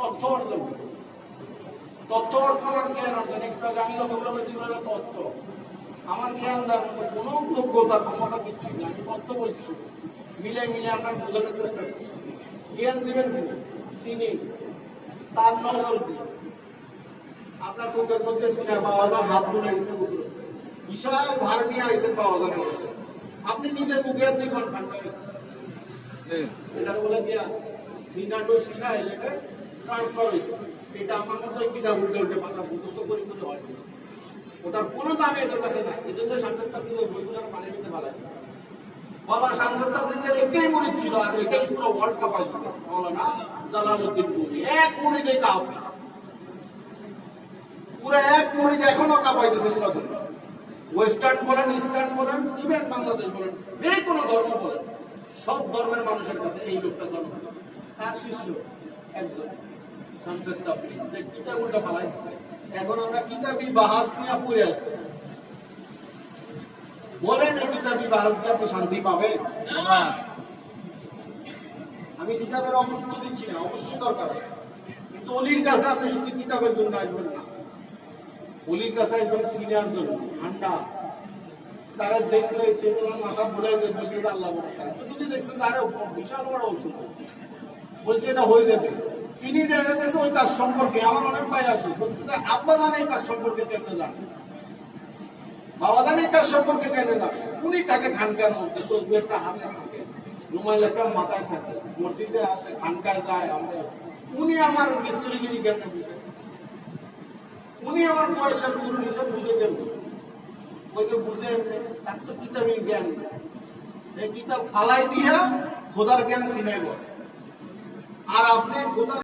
তথ্য অর্জন, তথ্য অর্জন জ্ঞান অর্জন। একটু আগে আমি যতগুলো বলছি তথ্য, আমার জ্ঞান দেওয়ার মতো কোনো যোগ্যতা ক্ষমতা কিচ্ছু নেই। আমি তথ্য বলছি, মিলে মিলে আমরা বোঝানোর চেষ্টা করছি। জ্ঞান দিবেন তিনি, তার নজর দিয়ে আপনার বুকের মধ্যে সিনা বাবাজান হাত তুলে আইসেন, বিশাল ভার নিয়ে আইসেন বাবাজানের কাছে, আপনি নিজের বুকে আপনি কনফার্ম হয়ে গেছেন। এটার বলে গিয়া সিনা টু সিনা এলেটে ট্রান্সফার হয়েছে। এটা আমার মতো কিতাব উল্টে উল্টে পাতা মুখস্থ করে করতে হয়, ওটার কোনো দামে এদের কাছে নাই। এই জন্য শামসুর তাবরিজের বইগুলোর পানি নিতে ভালো লাগছে। বাবা শামসুর তাবরিজের একটাই মুরিদ ছিল, আর এটাই পুরো ওয়ার্ল্ড কাপ আইছে মাওলানা জালালউদ্দিন রুমি। এক মুরিদে কাফি, পুরো এক মুরিদ এখনো কাঁপাইতেছে পুরো দুনিয়া। ওয়েস্টার্ন বলেন, ইস্টার্ন বলেন, ইভেন বাংলাদেশ বলেন, যে কোনো ধর্ম বলেন, সব ধর্মের মানুষের কাছে এই লোকটা জন্ম। তার শিষ্য একজন শামসুর তাবরিজ, যে কিতাব উল্টা ফালাই দিচ্ছে। এখন আমরা কিতাবি বাহাস নিয়ে পড়ে আছি। বলেন এই কিতাবি বাহাস দিয়ে আপনি শান্তি পাবেন? আমি কিতাবের অগুরুত্ব দিচ্ছি না, অবশ্যই দরকার আছে, কিন্তু অলির কাছে আপনি শুধু কিতাবের জন্য আসবেন না। অলির কাছে আসবেন সিনিয়র জন্য, ঠান্ডা। তারা দেখলে সেগুলো মাথা ভুলাই দেখবেন সেটা আল্লাহ ভরসা। যদি দেখছেন তারা বিশাল বড় ওষুধ বলছে এটা হয়ে যাবে, তিনি দেখা গেছে ওই কাজ সম্পর্কে, আমার অনেক ভাই আছে আব্বা জানে এই কাজ সম্পর্কে কেমনে জানে, বাবা জানে এই কাজ সম্পর্কে কেমনে জানে। উনি তাকে খানকার মধ্যে তসবিহটা হাতে থাকে, রুমাল একটা মাথায় থাকে, মসজিদে আসে, খানকায় যায়। উনি আমার মিস্ত্রিগিরি কেমনে বুঝে, উনি আমার পয়সার গুরু হিসেবে বুঝে কেমন, ওইকে বুঝে এমনি। তার তো কিতাবই জ্ঞান, এই কিতাব ফালাই দিয়া খোদার জ্ঞান সিনাইব। আর আপনি খোদার